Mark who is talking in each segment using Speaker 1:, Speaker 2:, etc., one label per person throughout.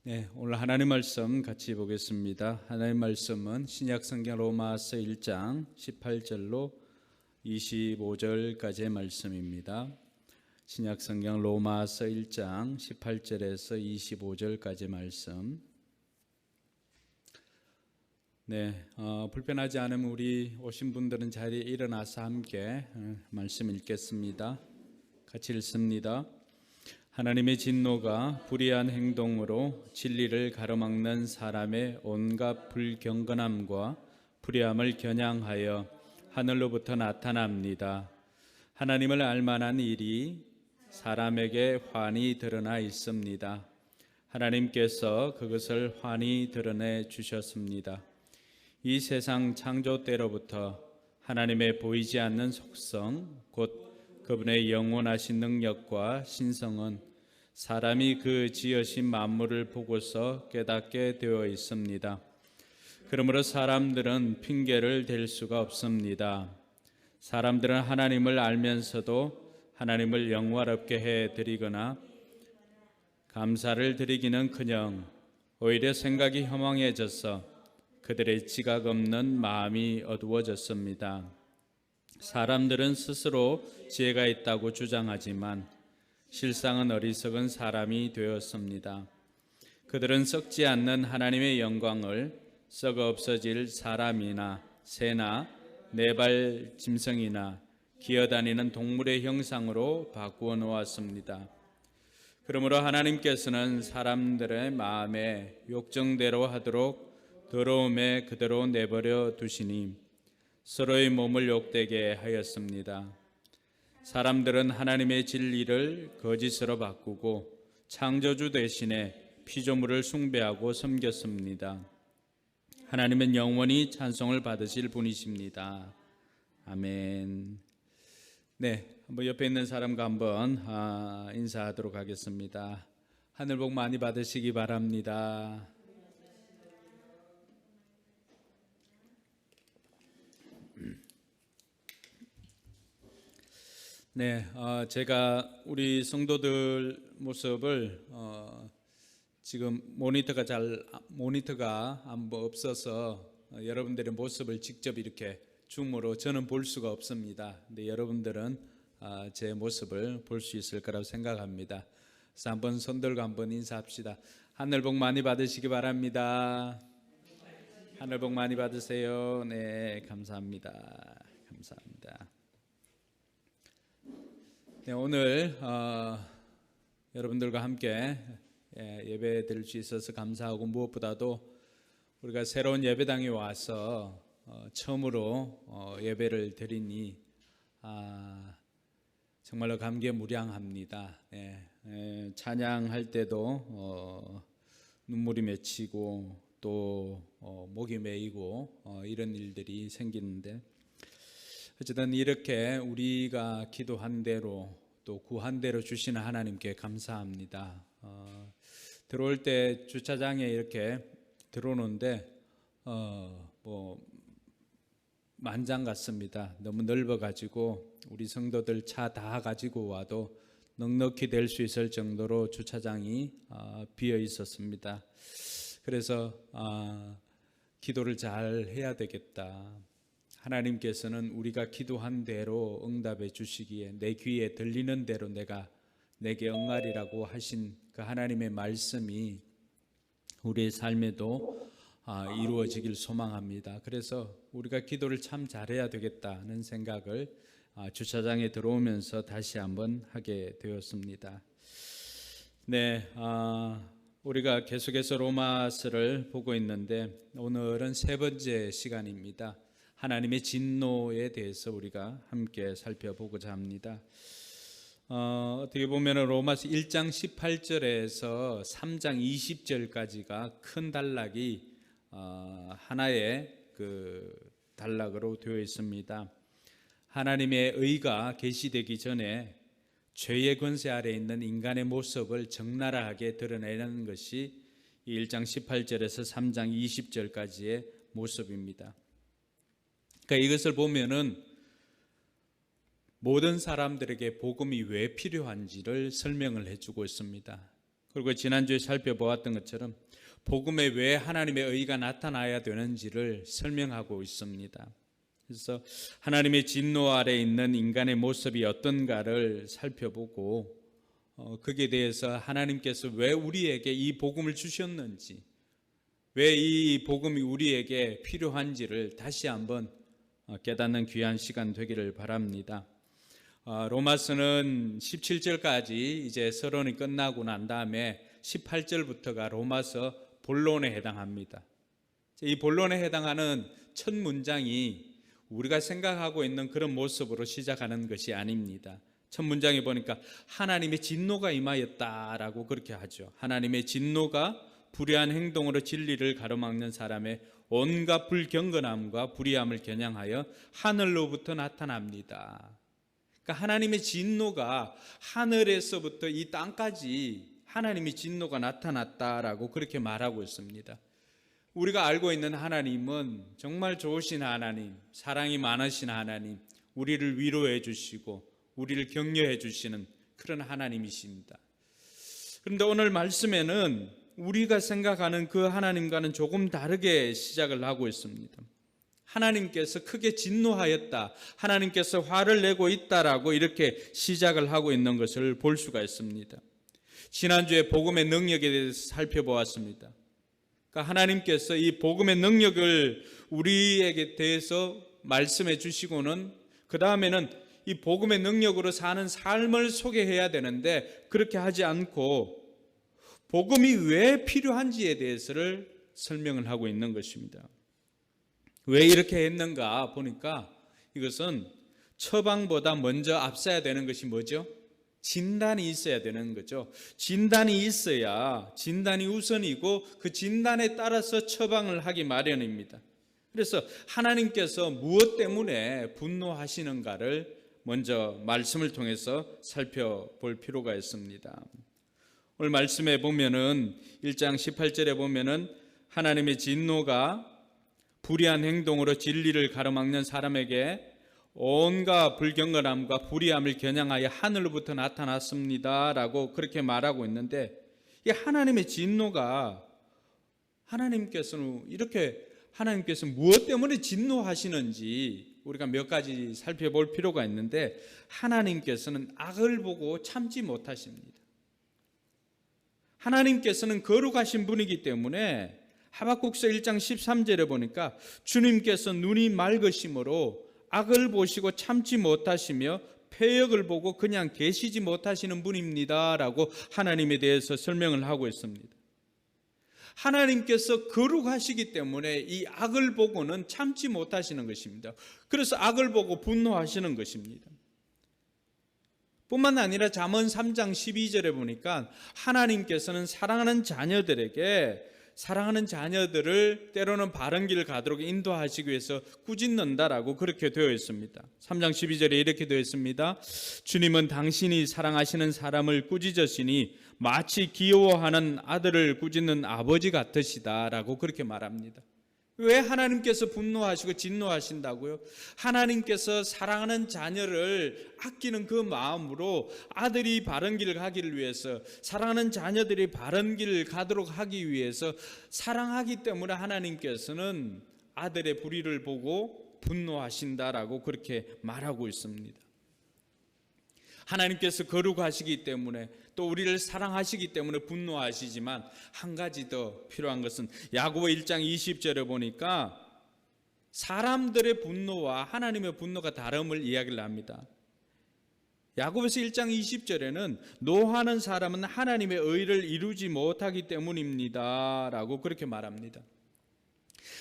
Speaker 1: 네, 오늘 하나님 말씀 같이 보겠습니다. 하나님 말씀은 신약성경 로마서 1장 18절로 25절까지의 말씀입니다. 신약성경 로마서 1장 18절에서 25절까지 말씀. 네, 불편하지 않으면 우리 오신 분들은 자리에 일어나서 함께 말씀 읽겠습니다. 같이 읽습니다. 하나님의 진노가 불의한 행동으로 진리를 가로막는 사람의 온갖 불경건함과 불의함을 겨냥하여 하늘로부터 나타납니다. 하나님을 알만한 일이 사람에게 환히 드러나 있습니다. 하나님께서 그것을 환히 드러내 주셨습니다. 이 세상 창조 때로부터 하나님의 보이지 않는 속성, 곧 그분의 영원하신 능력과 신성은 사람이 그 지으신 만물을 보고서 깨닫게 되어 있습니다. 그러므로 사람들은 핑계를 댈 수가 없습니다. 사람들은 하나님을 알면서도 하나님을 영화롭게 해드리거나 감사를 드리기는커녕 오히려 생각이 허망해져서 그들의 지각 없는 마음이 어두워졌습니다. 사람들은 스스로 지혜가 있다고 주장하지만 실상은 어리석은 사람이 되었습니다. 그들은 썩지 않는 하나님의 영광을 썩어 없어질 사람이나 새나 네발 짐승이나 기어다니는 동물의 형상으로 바꾸어 놓았습니다. 그러므로 하나님께서는 사람들의 마음에 욕정대로 하도록 더러움에 그대로 내버려 두시니 서로의 몸을 욕되게 하였습니다. 사람들은 하나님의 진리를 거짓으로 바꾸고 창조주 대신에 피조물을 숭배하고 섬겼습니다. 하나님은 영원히 찬송을 받으실 분이십니다. 아멘. 네, 한번 옆에 있는 사람과 한번 인사하도록 하겠습니다. 하늘 복 많이 받으시기 바랍니다. 네, 제가 우리 성도들 모습을 지금 모니터가 없어서 여러분들의 모습을 직접 이렇게 줌으로 저는 볼 수가 없습니다. 근데 여러분들은 제 모습을 볼 수 있을 거라고 생각합니다. 그래서 한번 손 들고 한번 인사합시다. 하늘 복 많이 받으시기 바랍니다. 하늘 복 많이 받으세요. 네, 감사합니다. 감사합니다. 네, 오늘 여러분들과 함께 예배 드릴 수 있어서 감사하고 무엇보다도 우리가 새로운 예배당에 와서 처음으로 예배를 드리니 정말로 감개무량합니다. 찬양할 때도 눈물이 맺히고 또 목이 메이고 이런 일들이 생기는데 어쨌든 이렇게 우리가 기도한 대로 또 구한 대로 주시는 하나님께 감사합니다. 들어올 때 주차장에 이렇게 들어오는데 만장 같습니다. 너무 넓어가지고 우리 성도들 차 다 가지고 와도 넉넉히 될 수 있을 정도로 주차장이 비어 있었습니다. 그래서 기도를 잘 해야 되겠다. 하나님께서는 우리가 기도한 대로 응답해 주시기에 내 귀에 들리는 대로 내게 응하리라고 하신 그 하나님의 말씀이 우리의 삶에도 이루어지길 소망합니다. 그래서 우리가 기도를 참 잘해야 되겠다는 생각을 주차장에 들어오면서 다시 한번 하게 되었습니다. 네, 우리가 계속해서 로마서를 보고 있는데 오늘은 세 번째 시간입니다. 하나님의 진노에 대해서 우리가 함께 살펴보고자 합니다. 어떻게 보면 로마서 1장 18절에서 3장 20절까지가 큰 단락이 하나의 그 단락으로 되어 있습니다. 하나님의 의가 계시되기 전에 죄의 권세 아래 있는 인간의 모습을 적나라하게 드러내는 것이 1장 18절에서 3장 20절까지의 모습입니다. 그러니까 이것을 보면은 모든 사람들에게 복음이 왜 필요한지를 설명을 해주고 있습니다. 그리고 지난주에 살펴보았던 것처럼 복음에 왜 하나님의 의가 나타나야 되는지를 설명하고 있습니다. 그래서 하나님의 진노 아래 있는 인간의 모습이 어떤가를 살펴보고 거기에 대해서 하나님께서 왜 우리에게 이 복음을 주셨는지, 왜 이 복음이 우리에게 필요한지를 다시 한번 깨닫는 귀한 시간 되기를 바랍니다. 로마서는 17절까지 이제 서론이 끝나고 난 다음에 18절부터가 로마서 본론에 해당합니다. 이 본론에 해당하는 첫 문장이 우리가 생각하고 있는 그런 모습으로 시작하는 것이 아닙니다. 첫 문장에 보니까 하나님의 진노가 임하였다라고 그렇게 하죠. 하나님의 진노가 불의한 행동으로 진리를 가로막는 사람의 온갖 불경건함과 불의함을 겨냥하여 하늘로부터 나타납니다. 그러니까 하나님의 진노가 하늘에서부터 이 땅까지 하나님의 진노가 나타났다라고 그렇게 말하고 있습니다. 우리가 알고 있는 하나님은 정말 좋으신 하나님, 사랑이 많으신 하나님, 우리를 위로해 주시고 우리를 격려해 주시는 그런 하나님이십니다. 그런데 오늘 말씀에는 우리가 생각하는 그 하나님과는 조금 다르게 시작을 하고 있습니다. 하나님께서 크게 진노하였다, 하나님께서 화를 내고 있다라고 이렇게 시작을 하고 있는 것을 볼 수가 있습니다. 지난주에 복음의 능력에 대해서 살펴보았습니다. 그러니까 하나님께서 이 복음의 능력을 우리에게 대해서 말씀해 주시고는 그 다음에는 이 복음의 능력으로 사는 삶을 소개해야 되는데 그렇게 하지 않고 복음이 왜 필요한지에 대해서를 설명을 하고 있는 것입니다. 왜 이렇게 했는가 보니까 이것은 처방보다 먼저 앞서야 되는 것이 뭐죠? 진단이 있어야 되는 거죠. 진단이 있어야 진단이 우선이고 그 진단에 따라서 처방을 하기 마련입니다. 그래서 하나님께서 무엇 때문에 분노하시는가를 먼저 말씀을 통해서 살펴볼 필요가 있습니다. 오늘 말씀에 보면은 1장 18절에 보면은 하나님의 진노가 불의한 행동으로 진리를 가로막는 사람에게 온갖 불경건함과 불의함을 겨냥하여 하늘로부터 나타났습니다 라고 그렇게 말하고 있는데, 이 하나님의 진노가 하나님께서 무엇 때문에 진노하시는지 우리가 몇 가지 살펴볼 필요가 있는데, 하나님께서는 악을 보고 참지 못하십니다. 하나님께서는 거룩하신 분이기 때문에 하박국서 1장 13절에 보니까 주님께서 눈이 맑으심으로 악을 보시고 참지 못하시며 패역을 보고 그냥 계시지 못하시는 분입니다 라고 하나님에 대해서 설명을 하고 있습니다. 하나님께서 거룩하시기 때문에 이 악을 보고는 참지 못하시는 것입니다. 그래서 악을 보고 분노하시는 것입니다. 뿐만 아니라 잠언 3장 12절에 보니까 하나님께서는 사랑하는 자녀들을 때로는 바른 길을 가도록 인도하시기 위해서 꾸짖는다라고 그렇게 되어 있습니다. 3장 12절에 이렇게 되어 있습니다. 주님은 당신이 사랑하시는 사람을 꾸짖으시니 마치 귀여워하는 아들을 꾸짖는 아버지 같으시다라고 그렇게 말합니다. 왜 하나님께서 분노하시고 진노하신다고요? 하나님께서 사랑하는 자녀를 아끼는 그 마음으로 아들이 바른 길을 가기를 위해서, 사랑하는 자녀들이 바른 길을 가도록 하기 위해서 사랑하기 때문에 하나님께서는 아들의 불의를 보고 분노하신다라고 그렇게 말하고 있습니다. 하나님께서 거룩하시기 때문에 또 우리를 사랑하시기 때문에 분노하시지만 한 가지 더 필요한 것은 야고보 1장 20절에 보니까 사람들의 분노와 하나님의 분노가 다름을 이야기를 합니다. 야고보서 1장 20절에는 노하는 사람은 하나님의 의를 이루지 못하기 때문입니다 라고 그렇게 말합니다.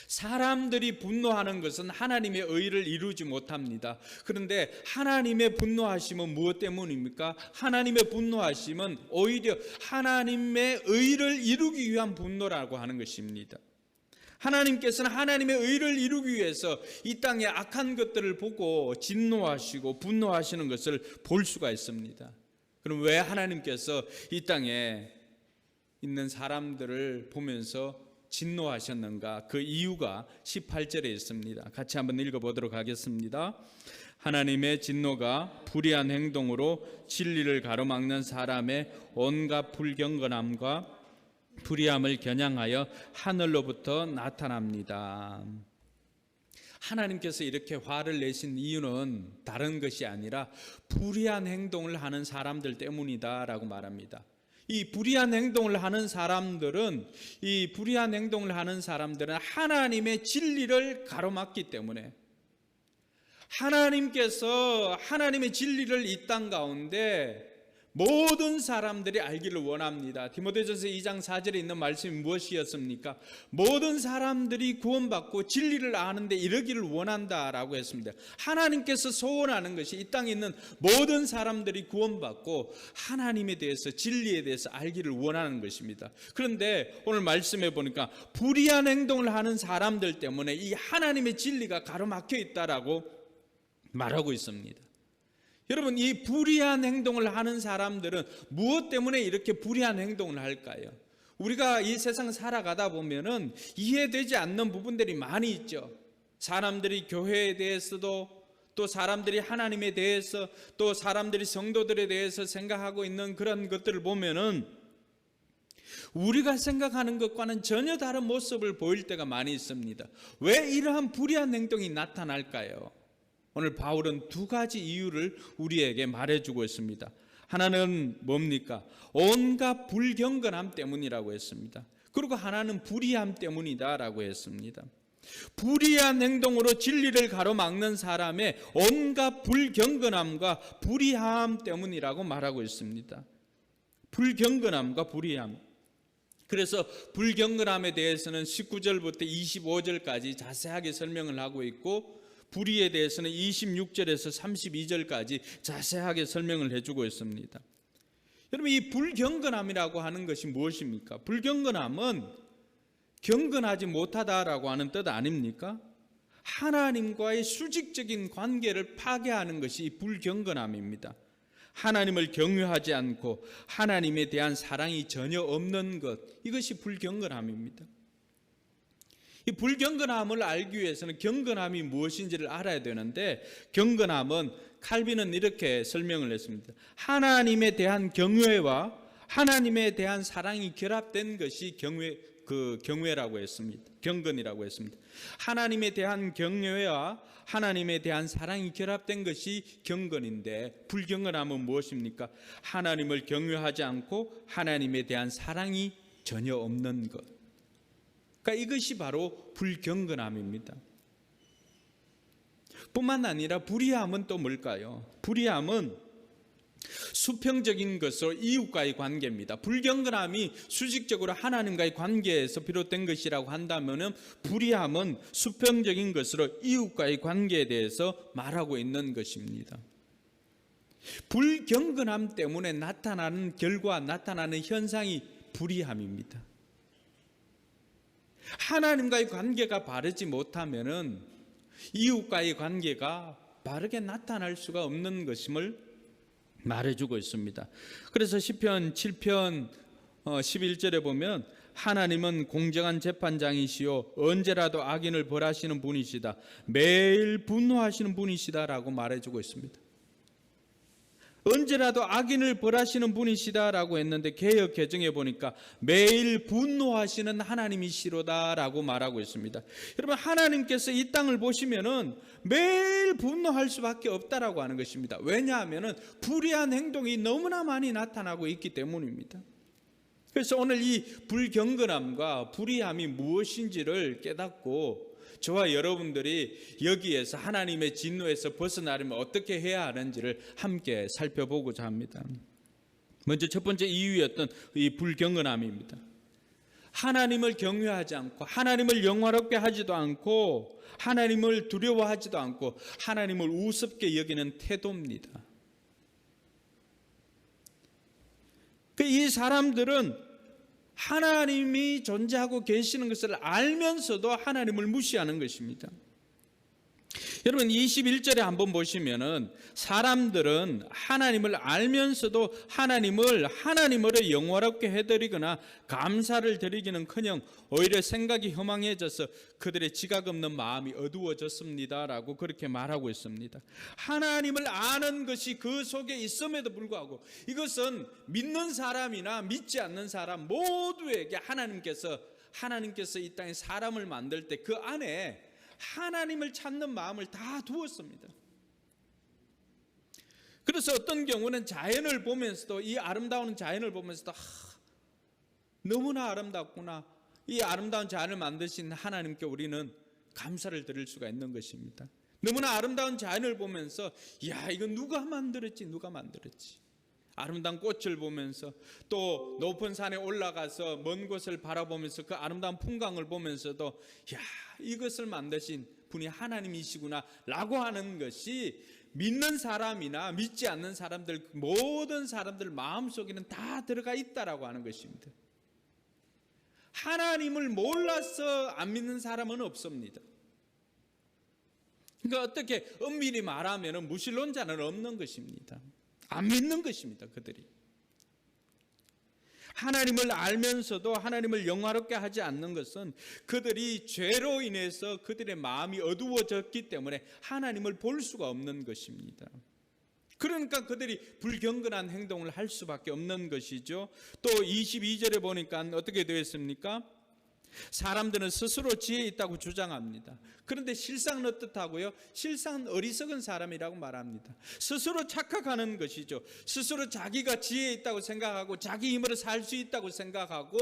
Speaker 1: 사람들이 분노하는 것은 하나님의 의를 이루지 못합니다. 그런데 하나님의 분노하심은 무엇 때문입니까? 하나님의 분노하심은 오히려 하나님의 의를 이루기 위한 분노라고 하는 것입니다. 하나님께서는 하나님의 의를 이루기 위해서 이 땅의 악한 것들을 보고 진노하시고 분노하시는 것을 볼 수가 있습니다. 그럼 왜 하나님께서 이 땅에 있는 사람들을 보면서 진노하셨는가? 그 이유가 18절에 있습니다. 같이 한번 읽어보도록 하겠습니다. 하나님의 진노가 불의한 행동으로 진리를 가로막는 사람의 온갖 불경건함과 불의함을 겨냥하여 하늘로부터 나타납니다. 하나님께서 이렇게 화를 내신 이유는 다른 것이 아니라 불의한 행동을 하는 사람들 때문이다라고 말합니다. 이 불의한 행동을 하는 사람들은 하나님의 진리를 가로막기 때문에, 하나님께서 하나님의 진리를 이 땅 가운데 모든 사람들이 알기를 원합니다. 디모데전서 2장 4절에 있는 말씀이 무엇이었습니까? 모든 사람들이 구원받고 진리를 아는데 이르기를 원한다라고 했습니다. 하나님께서 소원하는 것이 이 땅에 있는 모든 사람들이 구원받고 하나님에 대해서, 진리에 대해서 알기를 원하는 것입니다. 그런데 오늘 말씀해 보니까 불의한 행동을 하는 사람들 때문에 이 하나님의 진리가 가로막혀 있다라고 말하고 있습니다. 여러분, 이 불의한 행동을 하는 사람들은 무엇 때문에 이렇게 불의한 행동을 할까요? 우리가 이 세상 살아가다 보면은 이해되지 않는 부분들이 많이 있죠. 사람들이 교회에 대해서도, 또 사람들이 하나님에 대해서, 또 사람들이 성도들에 대해서 생각하고 있는 그런 것들을 보면은 우리가 생각하는 것과는 전혀 다른 모습을 보일 때가 많이 있습니다. 왜 이러한 불의한 행동이 나타날까요? 오늘 바울은 두 가지 이유를 우리에게 말해주고 있습니다. 하나는 뭡니까? 온갖 불경건함 때문이라고 했습니다. 그리고 하나는 불의함 때문이다라고 했습니다. 불의한 행동으로 진리를 가로막는 사람의 온갖 불경건함과 불의함 때문이라고 말하고 있습니다. 불경건함과 불의함. 그래서 불경건함에 대해서는 19절부터 25절까지 자세하게 설명을 하고 있고, 불의에 대해서는 26절에서 32절까지 자세하게 설명을 해주고 있습니다. 여러분, 이 불경건함이라고 하는 것이 무엇입니까? 불경건함은 경건하지 못하다라고 하는 뜻 아닙니까? 하나님과의 수직적인 관계를 파괴하는 것이 불경건함입니다. 하나님을 경외하지 않고 하나님에 대한 사랑이 전혀 없는 것, 이것이 불경건함입니다. 이 불경건함을 알기 위해서는 경건함이 무엇인지를 알아야 되는데, 경건함은 칼빈은 이렇게 설명을 했습니다. 하나님에 대한 경외와 하나님에 대한 사랑이 결합된 것이 경외라고 했습니다. 경건이라고 했습니다. 하나님에 대한 경외와 하나님에 대한 사랑이 결합된 것이 경건인데, 불경건함은 무엇입니까? 하나님을 경외하지 않고 하나님에 대한 사랑이 전혀 없는 것. 그러니까 이것이 바로 불경건함입니다. 뿐만 아니라 불의함은 또 뭘까요? 불의함은 수평적인 것으로 이웃과의 관계입니다. 불경건함이 수직적으로 하나님과의 관계에서 비롯된 것이라고 한다면, 불의함은 수평적인 것으로 이웃과의 관계에 대해서 말하고 있는 것입니다. 불경건함 때문에 나타나는 결과, 나타나는 현상이 불의함입니다. 하나님과의 관계가 바르지 못하면은 이웃과의 관계가 바르게 나타날 수가 없는 것임을 말해주고 있습니다. 그래서 시편 7편 11절에 보면, 하나님은 공정한 재판장이시요 언제라도 악인을 벌하시는 분이시다, 매일 분노하시는 분이시다라고 말해주고 있습니다. 언제라도 악인을 벌하시는 분이시다라고 했는데, 개역 개정에 보니까 매일 분노하시는 하나님이시로다라고 말하고 있습니다. 여러분, 하나님께서 이 땅을 보시면은 매일 분노할 수밖에 없다라고 하는 것입니다. 왜냐하면은 불의한 행동이 너무나 많이 나타나고 있기 때문입니다. 그래서 오늘 이 불경건함과 불의함이 무엇인지를 깨닫고, 저와 여러분들이 여기에서 하나님의 진노에서 벗어나려면 어떻게 해야 하는지를 함께 살펴보고자 합니다. 먼저 첫 번째 이유였던 이 불경건함입니다. 하나님을 경외하지 않고, 하나님을 영화롭게 하지도 않고, 하나님을 두려워하지도 않고, 하나님을 우습게 여기는 태도입니다. 이 사람들은 하나님이 존재하고 계시는 것을 알면서도 하나님을 무시하는 것입니다. 여러분 21절에 한번 보시면은 사람들은 하나님을 알면서도 하나님을 하나님으로 영화롭게 해드리거나 감사를 드리기는커녕 오히려 생각이 허망해져서 그들의 지각 없는 마음이 어두워졌습니다라고 그렇게 말하고 있습니다. 하나님을 아는 것이 그 속에 있음에도 불구하고 이것은 믿는 사람이나 믿지 않는 사람 모두에게 하나님께서 이 땅에 사람을 만들 때 그 안에 하나님을 찾는 마음을 다 두었습니다. 그래서 어떤 경우는 자연을 보면서도 이 아름다운 자연을 보면서도 너무나 아름답구나, 이 아름다운 자연을 만드신 하나님께 우리는 감사를 드릴 수가 있는 것입니다. 너무나 아름다운 자연을 보면서 야, 이건 누가 만들었지. 아름다운 꽃을 보면서 또 높은 산에 올라가서 먼 곳을 바라보면서 그 아름다운 풍광을 보면서도 야, 이것을 만드신 분이 하나님이시구나 라고 하는 것이 믿는 사람이나 믿지 않는 사람들 모든 사람들 마음속에는 다 들어가 있다라고 하는 것입니다. 하나님을 몰라서 안 믿는 사람은 없습니다. 그러니까 어떻게 엄밀히 말하면 무신론자는 없는 것입니다. 안 믿는 것입니다. 그들이 하나님을 알면서도 하나님을 영화롭게 하지 않는 것은 그들이 죄로 인해서 그들의 마음이 어두워졌기 때문에 하나님을 볼 수가 없는 것입니다. 그러니까 그들이 불경건한 행동을 할 수밖에 없는 것이죠. 또 22절에 보니까 어떻게 되어 있습니까? 사람들은 스스로 지혜 있다고 주장합니다. 그런데 실상은 어떻다고요? 실상은 어리석은 사람이라고 말합니다. 스스로 착각하는 것이죠. 스스로 자기가 지혜 있다고 생각하고 자기 힘으로 살 수 있다고 생각하고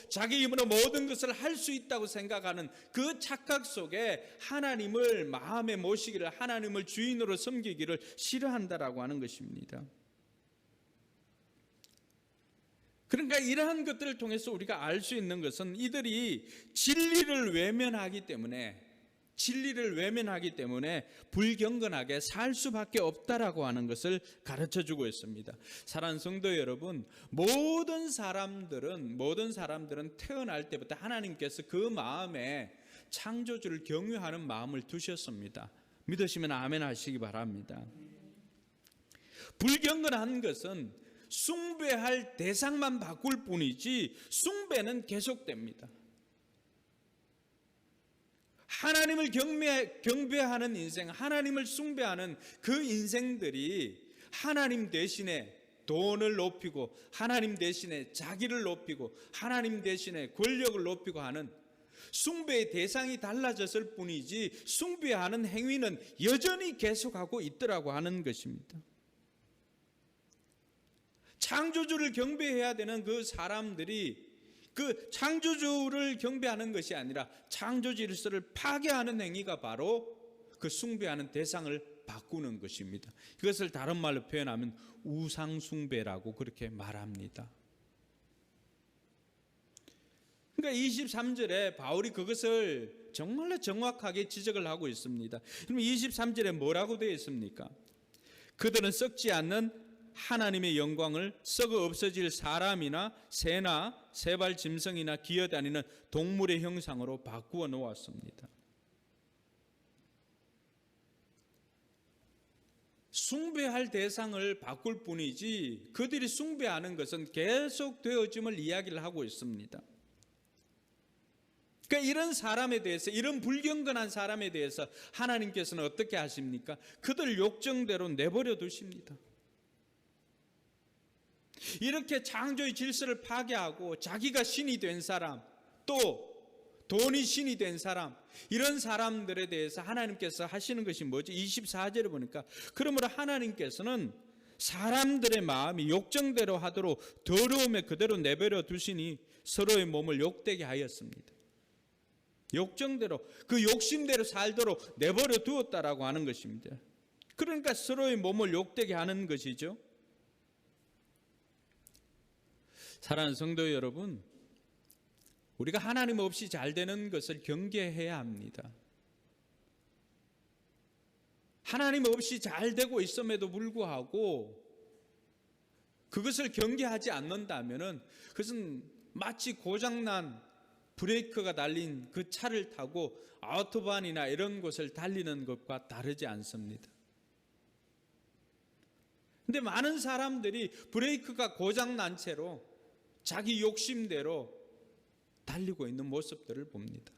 Speaker 1: 자기 힘으로 모든 것을 할 수 있다고 생각하는 그 착각 속에 하나님을 마음에 모시기를, 하나님을 주인으로 섬기기를 싫어한다라고 하는 것입니다. 그러니까 이러한 것들을 통해서 우리가 알 수 있는 것은 이들이 진리를 외면하기 때문에 불경건하게 살 수밖에 없다라고 하는 것을 가르쳐주고 있습니다. 사랑하는 성도 여러분, 모든 사람들은 태어날 때부터 하나님께서 그 마음에 창조주를 경외하는 마음을 두셨습니다. 믿으시면 아멘 하시기 바랍니다. 불경건한 것은 숭배할 대상만 바꿀 뿐이지 숭배는 계속됩니다. 하나님을 경배하는 인생, 하나님을 숭배하는 그 인생들이 하나님 대신에 돈을 높이고 하나님 대신에 자기를 높이고 하나님 대신에 권력을 높이고 하는 숭배의 대상이 달라졌을 뿐이지 숭배하는 행위는 여전히 계속하고 있더라고 하는 것입니다. 창조주를 경배해야 되는 그 사람들이 그 창조주를 경배하는 것이 아니라 창조 질서를 파괴하는 행위가 바로 그 숭배하는 대상을 바꾸는 것입니다. 이것을 다른 말로 표현하면 우상숭배라고 그렇게 말합니다. 그러니까 23절에 바울이 그것을 정말로 정확하게 지적을 하고 있습니다. 그럼 23절에 뭐라고 되어 있습니까? 그들은 썩지 않는 하나님의 영광을 썩어 없어질 사람이나 새나 세발 짐승이나 기어다니는 동물의 형상으로 바꾸어 놓았습니다. 숭배할 대상을 바꿀 뿐이지 그들이 숭배하는 것은 계속 되어짐을 이야기를 하고 있습니다. 그러니까 이런 사람에 대해서, 이런 불경건한 사람에 대해서 하나님께서는 어떻게 하십니까? 그들 욕정대로 내버려 두십니다. 이렇게 창조의 질서를 파괴하고 자기가 신이 된 사람, 또 돈이 신이 된 사람, 이런 사람들에 대해서 하나님께서 하시는 것이 뭐죠? 24절에 보니까 그러므로 하나님께서는 사람들의 마음이 욕정대로 하도록 더러움에 그대로 내버려 두시니 서로의 몸을 욕되게 하였습니다. 욕정대로, 그 욕심대로 살도록 내버려 두었다라고 하는 것입니다. 그러니까 서로의 몸을 욕되게 하는 것이죠. 사랑하는 성도 여러분, 우리가 하나님 없이 잘 되는 것을 경계해야 합니다. 하나님 없이 잘 되고 있음에도 불구하고 그것을 경계하지 않는다면 그것은 마치 고장난 브레이크가 달린 그 차를 타고 아우토반이나 이런 곳을 달리는 것과 다르지 않습니다. 근데 많은 사람들이 브레이크가 고장난 채로 자기 욕심대로 달리고 있는 모습들을 봅니다.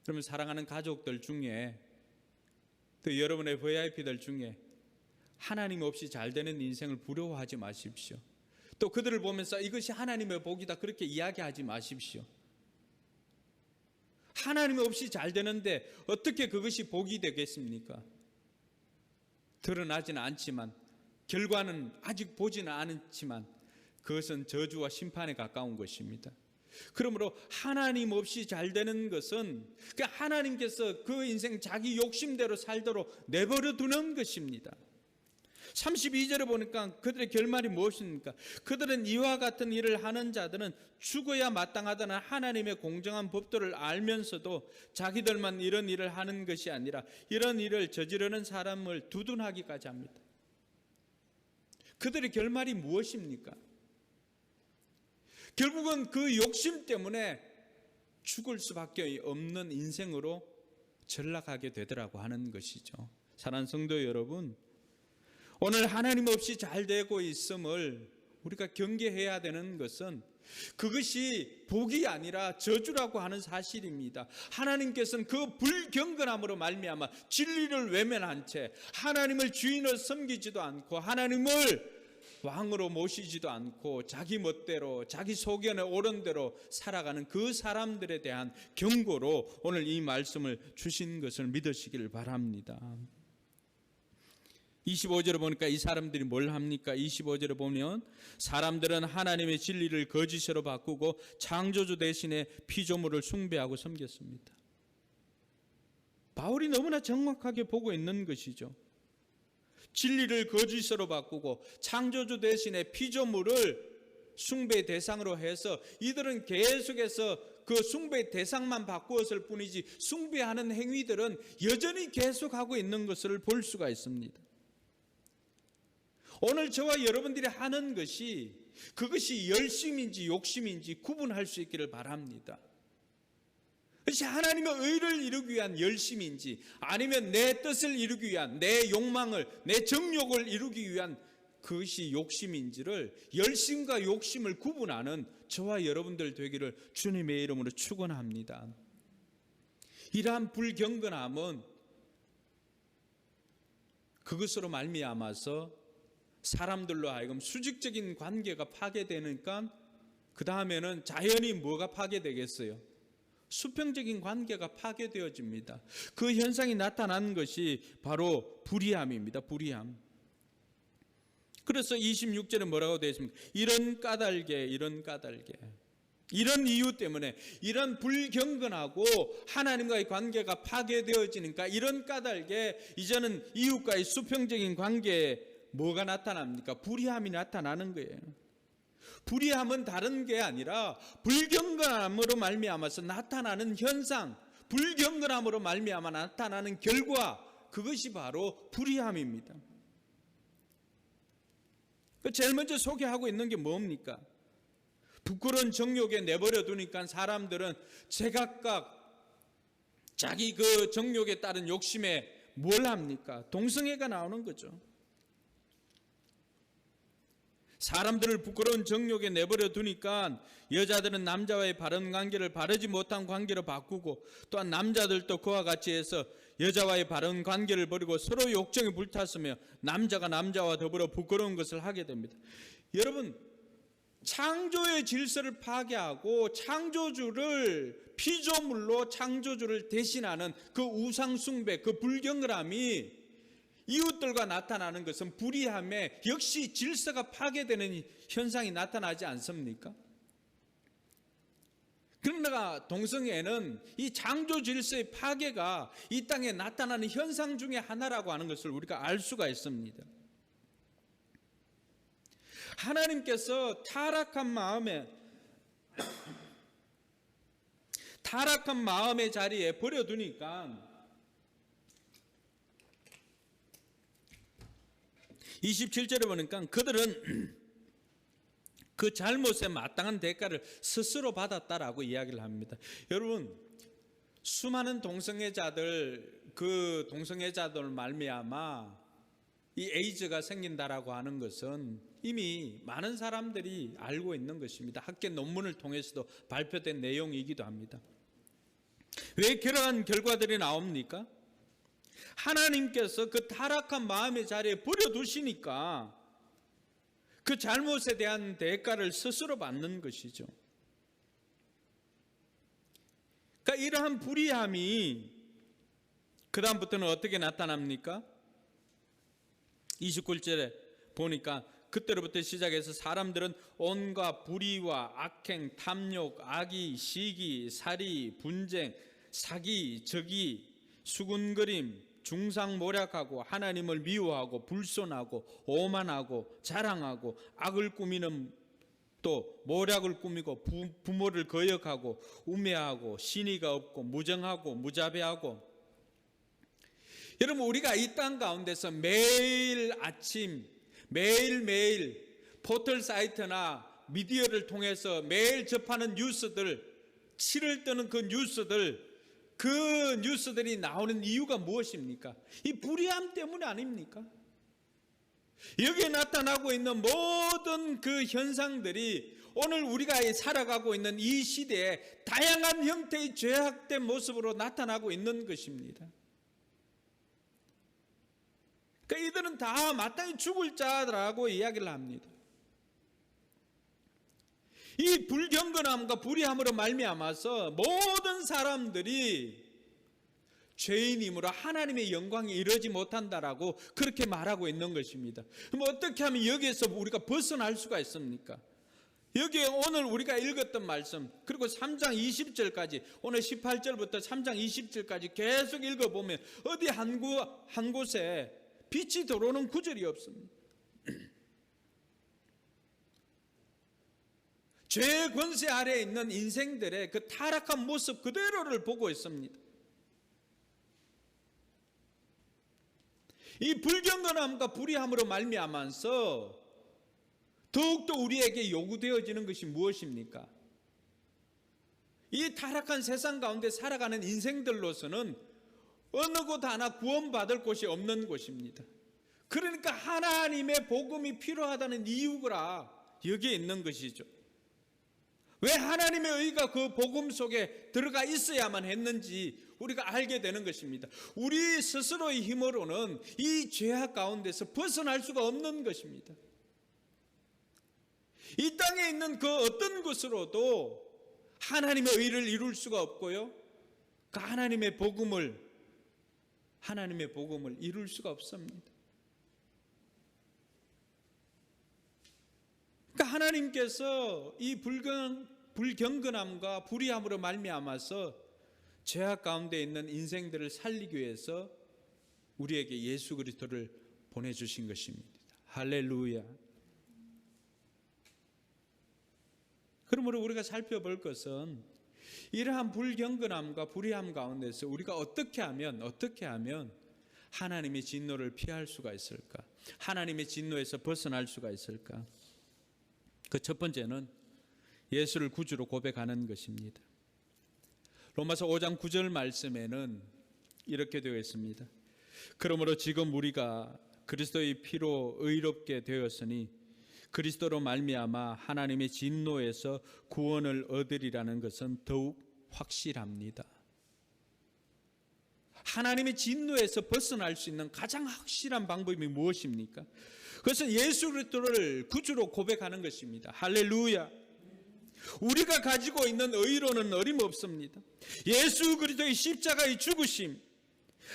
Speaker 1: 그러면 사랑하는 가족들 중에, 또 여러분의 VIP들 중에 하나님 없이 잘 되는 인생을 부러워하지 마십시오. 또 그들을 보면서 이것이 하나님의 복이다 그렇게 이야기하지 마십시오. 하나님 없이 잘 되는데 어떻게 그것이 복이 되겠습니까? 드러나지는 않지만, 결과는 아직 보지는 않지만 그것은 저주와 심판에 가까운 것입니다. 그러므로 하나님 없이 잘 되는 것은 하나님께서 그 인생 자기 욕심대로 살도록 내버려 두는 것입니다. 32절에 보니까 그들의 결말이 무엇입니까? 그들은 이와 같은 일을 하는 자들은 죽어야 마땅하다는 하나님의 공정한 법도를 알면서도 자기들만 이런 일을 하는 것이 아니라 이런 일을 저지르는 사람을 두둔하기까지 합니다. 그들의 결말이 무엇입니까? 결국은 그 욕심 때문에 죽을 수밖에 없는 인생으로 전락하게 되더라고 하는 것이죠. 사랑하는 성도 여러분, 오늘 하나님 없이 잘 되고 있음을 우리가 경계해야 되는 것은 그것이 복이 아니라 저주라고 하는 사실입니다. 하나님께서는 그 불경건함으로 말미암아 진리를 외면한 채 하나님을 주인으로 섬기지도 않고 하나님을 왕으로 모시지도 않고 자기 멋대로 자기 소견에 옳은 대로 살아가는 그 사람들에 대한 경고로 오늘 이 말씀을 주신 것을 믿으시기를 바랍니다. 25절에 보니까 이 사람들이 뭘 합니까? 25절에 보면 사람들은 하나님의 진리를 거짓으로 바꾸고 창조주 대신에 피조물을 숭배하고 섬겼습니다. 바울이 너무나 정확하게 보고 있는 것이죠. 진리를 거짓으로 바꾸고 창조주 대신에 피조물을 숭배의 대상으로 해서 이들은 계속해서 그 숭배의 대상만 바꾸었을 뿐이지 숭배하는 행위들은 여전히 계속하고 있는 것을 볼 수가 있습니다. 오늘 저와 여러분들이 하는 것이 그것이 열심인지 욕심인지 구분할 수 있기를 바랍니다. 그것이 하나님의 의를 이루기 위한 열심인지 아니면 내 뜻을 이루기 위한 내 욕망을 내 정욕을 이루기 위한 그것이 욕심인지를 열심과 욕심을 구분하는 저와 여러분들 되기를 주님의 이름으로 축원합니다. 이러한 불경건함은 그것으로 말미암아서 사람들로 하여금 수직적인 관계가 파괴되니까 그 다음에는 자연히 뭐가 파괴되겠어요? 수평적인 관계가 파괴되어집니다. 그 현상이 나타난 것이 바로 불의함입니다. 불의함. 그래서 26절에 뭐라고 되어 있습니까? 이런 까닭에 이런 이유 때문에 이런 불경건하고 하나님과의 관계가 파괴되어지니까 이런 까닭에 이제는 이웃과의 수평적인 관계에 뭐가 나타납니까? 불의함이 나타나는 거예요. 불의함은 다른 게 아니라 불경건함으로 말미암아서 나타나는 현상, 불경건함으로 말미암아 나타나는 결과, 그것이 바로 불의함입니다. 제일 먼저 소개하고 있는 게 뭡니까? 부끄러운 정욕에 내버려 두니까 사람들은 제각각 자기 그 정욕에 따른 욕심에 뭘 합니까? 동성애가 나오는 거죠. 사람들을 부끄러운 정욕에 내버려 두니까 여자들은 남자와의 바른 관계를 바르지 못한 관계로 바꾸고 또한 남자들도 그와 같이 해서 여자와의 바른 관계를 버리고 서로 욕정에 불탔으며 남자가 남자와 더불어 부끄러운 것을 하게 됩니다. 여러분, 창조의 질서를 파괴하고 창조주를 피조물로 창조주를 대신하는 그 우상숭배, 그 불경건함이 이웃들과 나타나는 것은 불의함에 역시 질서가 파괴되는 현상이 나타나지 않습니까? 그러나 동성애는 이 창조 질서의 파괴가 이 땅에 나타나는 현상 중에 하나라고 하는 것을 우리가 알 수가 있습니다. 하나님께서 타락한 마음의 자리에 버려두니까 27절에 보니까 그들은 그 잘못에 마땅한 대가를 스스로 받았다라고 이야기를 합니다. 여러분, 수많은 동성애자들, 그 동성애자들 말미암아 이 에이즈가 생긴다라고 하는 것은 이미 많은 사람들이 알고 있는 것입니다. 학계 논문을 통해서도 발표된 내용이기도 합니다. 왜 그러한 결과들이 나옵니까? 하나님께서 그 타락한 마음의 자리에 버려두시니까 그 잘못에 대한 대가를 스스로 받는 것이죠. 그러니까 이러한 불의함이 그 다음부터는 어떻게 나타납니까? 29절에 보니까 그때로부터 시작해서 사람들은 온갖 불의와 악행, 탐욕, 악의, 시기, 살이, 분쟁, 사기, 적이, 수군거림, 중상모략하고 하나님을 미워하고 불손하고 오만하고 자랑하고 악을 꾸미는 또 모략을 꾸미고 부모를 거역하고 우매하고 신의가 없고 무정하고 무자비하고. 여러분, 우리가 이 땅 가운데서 매일 아침 매일매일 포털 사이트나 미디어를 통해서 매일 접하는 뉴스들, 치를 뜨는 그 뉴스들이 나오는 이유가 무엇입니까? 이 불의함 때문 아닙니까? 여기에 나타나고 있는 모든 그 현상들이 오늘 우리가 살아가고 있는 이 시대에 다양한 형태의 죄악된 모습으로 나타나고 있는 것입니다. 그러니까 이들은 다 마땅히 죽을 자라고 이야기를 합니다. 이 불경건함과 불의함으로 말미암아서 모든 사람들이 죄인이므로 하나님의 영광이 이르지 못한다라고 그렇게 말하고 있는 것입니다. 그럼 어떻게 하면 여기에서 우리가 벗어날 수가 있습니까? 여기에 오늘 우리가 읽었던 말씀, 그리고 3장 20절까지, 오늘 18절부터 3장 20절까지 계속 읽어보면 어디 한 곳에 빛이 들어오는 구절이 없습니다. 죄의 권세 아래에 있는 인생들의 그 타락한 모습 그대로를 보고 있습니다. 이 불경건함과 불의함으로 말미암아서 더욱더 우리에게 요구되어지는 것이 무엇입니까? 이 타락한 세상 가운데 살아가는 인생들로서는 어느 곳 하나 구원받을 곳이 없는 곳입니다. 그러니까 하나님의 복음이 필요하다는 이유가 여기에 있는 것이죠. 왜 하나님의 의가 그 복음 속에 들어가 있어야만 했는지 우리가 알게 되는 것입니다. 우리 스스로의 힘으로는 이 죄악 가운데서 벗어날 수가 없는 것입니다. 이 땅에 있는 그 어떤 것으로도 하나님의 의를 이룰 수가 없고요, 그 하나님의 복음을 이룰 수가 없습니다. 그러니까 하나님께서 이 불경건함과 불의함으로 말미암아서 죄악 가운데 있는 인생들을 살리기 위해서 우리에게 예수 그리스도를 보내주신 것입니다. 할렐루야. 그러므로 우리가 살펴볼 것은 이러한 불경건함과 불의함 가운데서 우리가 어떻게 하면 하나님의 진노를 피할 수가 있을까? 하나님의 진노에서 벗어날 수가 있을까? 그 첫 번째는 예수를 구주로 고백하는 것입니다. 로마서 5장 9절 말씀에는 이렇게 되어 있습니다. 그러므로 지금 우리가 그리스도의 피로 의롭게 되었으니 그리스도로 말미암아 하나님의 진노에서 구원을 얻으리라는 것은 더욱 확실합니다. 하나님의 진노에서 벗어날 수 있는 가장 확실한 방법이 무엇입니까? 그것은 예수 그리스도를 구주로 고백하는 것입니다. 할렐루야. 우리가 가지고 있는 의로는 어림없습니다. 예수 그리스도의 십자가의 죽으심,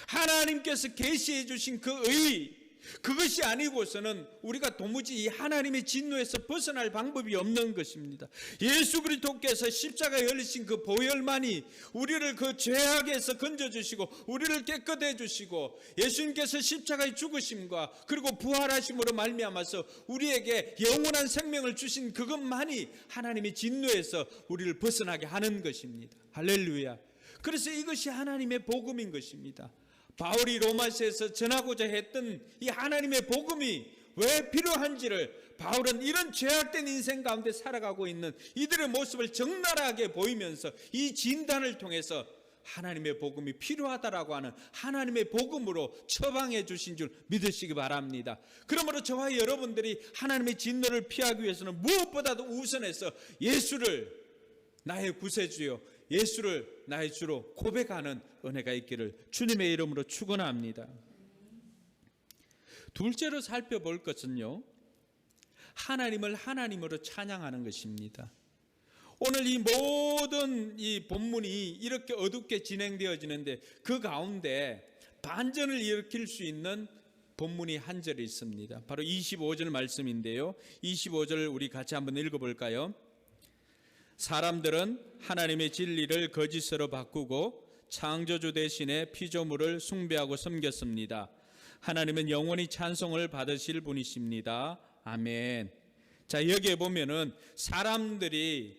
Speaker 1: 하나님께서 계시해 주신 그 의, 그것이 아니고서는 우리가 도무지 이 하나님의 진노에서 벗어날 방법이 없는 것입니다. 예수 그리스도께서 십자가에 열리신 그 보혈만이 우리를 그 죄악에서 건져주시고 우리를 깨끗해 주시고, 예수님께서 십자가의 죽으심과 그리고 부활하심으로 말미암아서 우리에게 영원한 생명을 주신 그것만이 하나님의 진노에서 우리를 벗어나게 하는 것입니다. 할렐루야. 그래서 이것이 하나님의 복음인 것입니다. 바울이 로마서에서 전하고자 했던 이 하나님의 복음이 왜 필요한지를 바울은 이런 죄악된 인생 가운데 살아가고 있는 이들의 모습을 적나라하게 보이면서 이 진단을 통해서 하나님의 복음이 필요하다라고 하는 하나님의 복음으로 처방해 주신 줄 믿으시기 바랍니다. 그러므로 저와 여러분들이 하나님의 진노를 피하기 위해서는 무엇보다도 우선해서 예수를 나의 구세주요, 예수를 나의 주로 고백하는 은혜가 있기를 주님의 이름으로 축원합니다. 둘째로 살펴볼 것은요, 하나님을 하나님으로 찬양하는 것입니다. 오늘 이 모든 이 본문이 이렇게 어둡게 진행되어지는데 그 가운데 반전을 일으킬 수 있는 본문이 한 절이 있습니다. 바로 25절 말씀인데요. 25절 우리 같이 한번 읽어볼까요? 사람들은 하나님의 진리를 거짓으로 바꾸고 창조주 대신에 피조물을 숭배하고 섬겼습니다. 하나님은 영원히 찬송을 받으실 분이십니다. 아멘. 자, 여기에 보면은 사람들이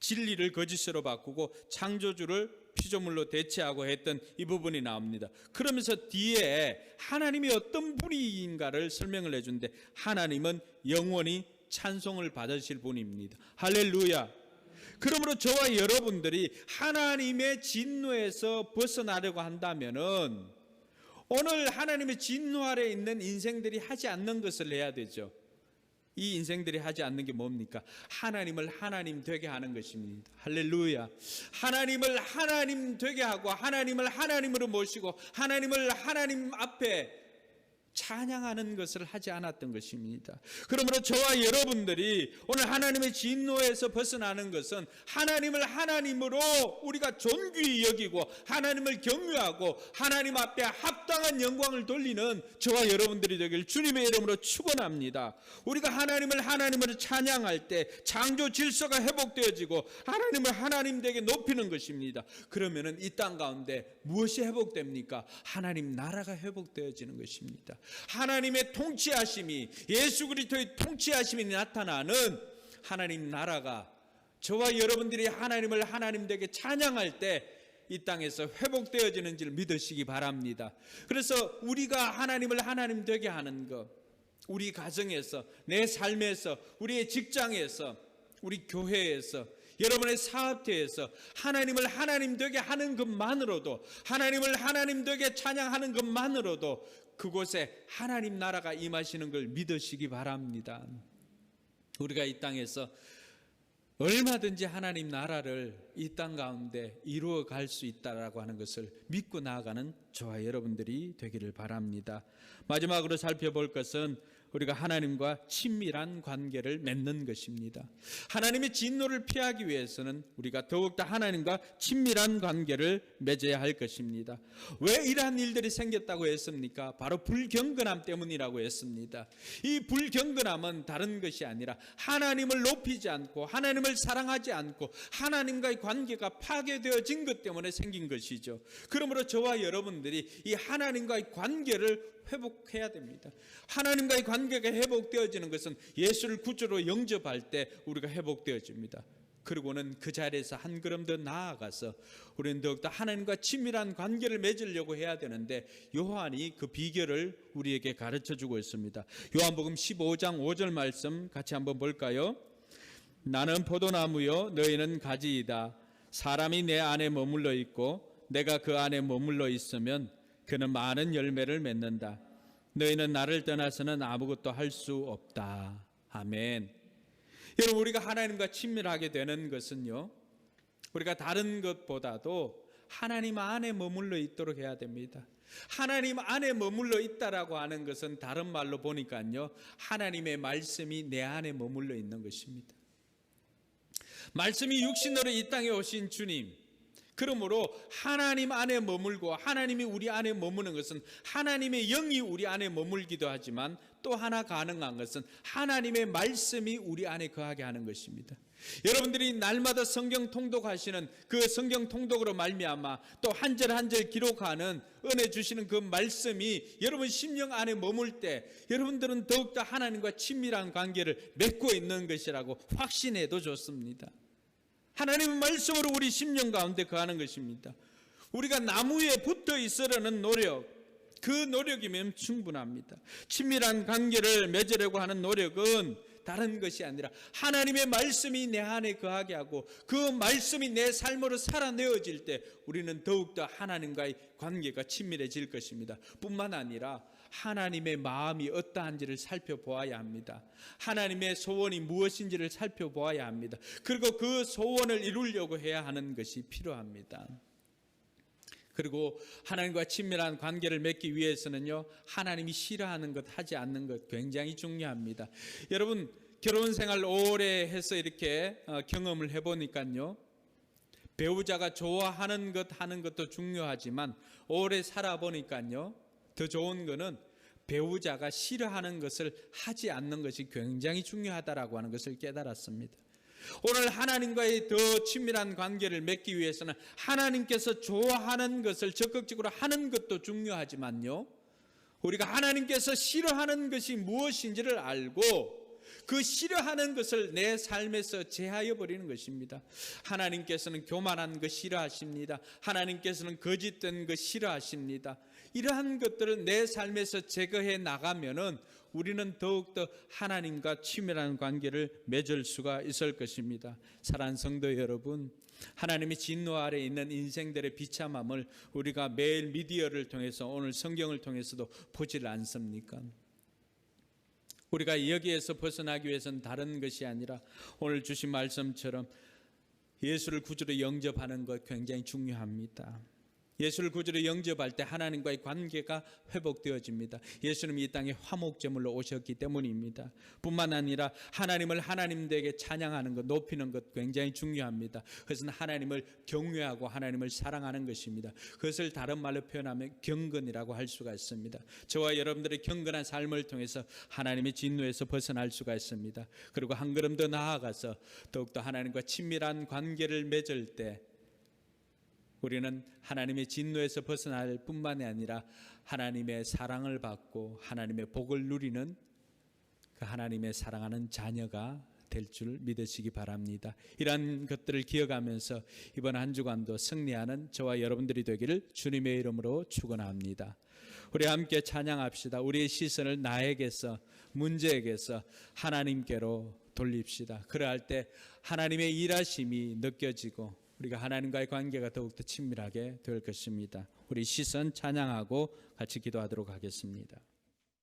Speaker 1: 진리를 거짓으로 바꾸고 창조주를 피조물로 대체하고 했던 이 부분이 나옵니다. 그러면서 뒤에 하나님이 어떤 분인가를 설명을 해주는데 하나님은 영원히 찬송을 받으실 분입니다. 할렐루야. 그러므로 저와 여러분들이 하나님의 진노에서 벗어나려고 한다면은 오늘 하나님의 진노 아래 있는 인생들이 하지 않는 것을 해야 되죠. 이 인생들이 하지 않는 게 뭡니까? 하나님을 하나님 되게 하는 것입니다. 할렐루야. 하나님을 하나님 되게 하고 하나님을 하나님으로 모시고 하나님을 하나님 앞에 찬양하는 것을 하지 않았던 것입니다. 그러므로 저와 여러분들이 오늘 하나님의 진노에서 벗어나는 것은 하나님을 하나님으로 우리가 존귀히 여기고 하나님을 경외하고 하나님 앞에 합당한 영광을 돌리는 저와 여러분들이 되길 주님의 이름으로 축원합니다. 우리가 하나님을 하나님으로 찬양할 때 창조 질서가 회복되어지고 하나님을 하나님 되게 높이는 것입니다. 그러면은 이 땅 가운데 무엇이 회복됩니까? 하나님 나라가 회복되어지는 것입니다. 하나님의 통치하심이, 예수 그리스도의 통치하심이 나타나는 하나님 나라가 저와 여러분들이 하나님을 하나님 되게 찬양할 때 이 땅에서 회복되어지는 줄 믿으시기 바랍니다. 그래서 우리가 하나님을 하나님 되게 하는 것, 우리 가정에서, 내 삶에서, 우리의 직장에서, 우리 교회에서, 여러분의 사업체에서 하나님을 하나님 되게 하는 것만으로도, 하나님을 하나님 되게 찬양하는 것만으로도 그곳에 하나님 나라가 임하시는 걸 믿으시기 바랍니다. 우리가 이 땅에서 얼마든지 하나님 나라를 이 땅 가운데 이루어 갈 수 있다라고 하는 것을 믿고 나아가는 저와 여러분들이 되기를 바랍니다. 마지막으로 살펴볼 것은 우리가 하나님과 친밀한 관계를 맺는 것입니다. 하나님의 진노를 피하기 위해서는 우리가 더욱더 하나님과 친밀한 관계를 맺어야 할 것입니다. 왜 이러한 일들이 생겼다고 했습니까? 바로 불경건함 때문이라고 했습니다. 이 불경건함은 다른 것이 아니라 하나님을 높이지 않고 하나님을 사랑하지 않고 하나님과의 관계가 파괴되어진 것 때문에 생긴 것이죠. 그러므로 저와 여러분들이 이 하나님과의 관계를 회복해야 됩니다. 하나님과의 관계가 회복되어지는 것은 예수를 구주로 영접할 때 우리가 회복되어집니다. 그리고는 그 자리에서 한 걸음 더 나아가서 우리는 더욱더 하나님과 친밀한 관계를 맺으려고 해야 되는데 요한이 그 비결을 우리에게 가르쳐주고 있습니다. 요한복음 15장 5절 말씀 같이 한번 볼까요? 나는 포도나무요 너희는 가지이다. 사람이 내 안에 머물러 있고 내가 그 안에 머물러 있으면 그는 많은 열매를 맺는다. 너희는 나를 떠나서는 아무것도 할 수 없다. 아멘. 여러분, 우리가 하나님과 친밀하게 되는 것은요, 우리가 다른 것보다도 하나님 안에 머물러 있도록 해야 됩니다. 하나님 안에 머물러 있다라고 하는 것은 다른 말로 보니까요, 하나님의 말씀이 내 안에 머물러 있는 것입니다. 말씀이 육신으로 이 땅에 오신 주님, 그러므로 하나님 안에 머물고 하나님이 우리 안에 머무는 것은 하나님의 영이 우리 안에 머물기도 하지만 또 하나 가능한 것은 하나님의 말씀이 우리 안에 거하게 하는 것입니다. 여러분들이 날마다 성경 통독하시는 그 성경 통독으로 말미암아 또 한 절 한 절 기록하는 은혜 주시는 그 말씀이 여러분 심령 안에 머물 때 여러분들은 더욱더 하나님과 친밀한 관계를 맺고 있는 것이라고 확신해도 좋습니다. 하나님의 말씀으로 우리 심령 가운데 거하는 것입니다. 우리가 나무 위에 붙어 있으려는 노력, 그 노력이면 충분합니다. 친밀한 관계를 맺으려고 하는 노력은 다른 것이 아니라 하나님의 말씀이 내 안에 거하게 하고 그 말씀이 내 삶으로 살아내어질 때 우리는 더욱더 하나님과의 관계가 친밀해질 것입니다. 뿐만 아니라 하나님의 마음이 어떠한지를 살펴보아야 합니다. 하나님의 소원이 무엇인지를 살펴보아야 합니다. 그리고 그 소원을 이루려고 해야 하는 것이 필요합니다. 그리고 하나님과 친밀한 관계를 맺기 위해서는요, 하나님이 싫어하는 것, 하지 않는 것 굉장히 중요합니다. 여러분, 결혼 생활 오래 해서 이렇게 경험을 해보니까요, 배우자가 좋아하는 것 하는 것도 중요하지만 오래 살아보니까요, 더 좋은 거는 배우자가 싫어하는 것을 하지 않는 것이 굉장히 중요하다라고 하는 것을 깨달았습니다. 오늘 하나님과의 더 친밀한 관계를 맺기 위해서는 하나님께서 좋아하는 것을 적극적으로 하는 것도 중요하지만요, 우리가 하나님께서 싫어하는 것이 무엇인지를 알고 그 싫어하는 것을 내 삶에서 제하여 버리는 것입니다. 하나님께서는 교만한 것 싫어하십니다. 하나님께서는 거짓된 것 싫어하십니다. 이러한 것들을 내 삶에서 제거해 나가면은 우리는 더욱더 하나님과 친밀한 관계를 맺을 수가 있을 것입니다. 사랑하는 성도 여러분, 하나님의 진노 아래 있는 인생들의 비참함을 우리가 매일 미디어를 통해서, 오늘 성경을 통해서도 보질 않습니까? 우리가 여기에서 벗어나기 위해서는 다른 것이 아니라 오늘 주신 말씀처럼 예수를 구주로 영접하는 것 굉장히 중요합니다. 예수를 구주로 영접할 때 하나님과의 관계가 회복되어집니다. 예수님이 이 땅에 화목제물로 오셨기 때문입니다. 뿐만 아니라 하나님을 하나님에게 찬양하는 것, 높이는 것 굉장히 중요합니다. 그것은 하나님을 경외하고 하나님을 사랑하는 것입니다. 그것을 다른 말로 표현하면 경건이라고 할 수가 있습니다. 저와 여러분들의 경건한 삶을 통해서 하나님의 진노에서 벗어날 수가 있습니다. 그리고 한 걸음 더 나아가서 더욱더 하나님과 친밀한 관계를 맺을 때 우리는 하나님의 진노에서 벗어날 뿐만이 아니라 하나님의 사랑을 받고 하나님의 복을 누리는 그 하나님의 사랑하는 자녀가 될 줄 믿으시기 바랍니다. 이러한 것들을 기억하면서 이번 한 주간도 승리하는 저와 여러분들이 되기를 주님의 이름으로 축원합니다. 우리 함께 찬양합시다. 우리의 시선을 나에게서, 문제에게서 하나님께로 돌립시다. 그러할 때 하나님의 일하심이 느껴지고 우리가 하나님과의 관계가 더욱더 친밀하게 될 것입니다. 우리 시선 찬양하고 같이 기도하도록 하겠습니다.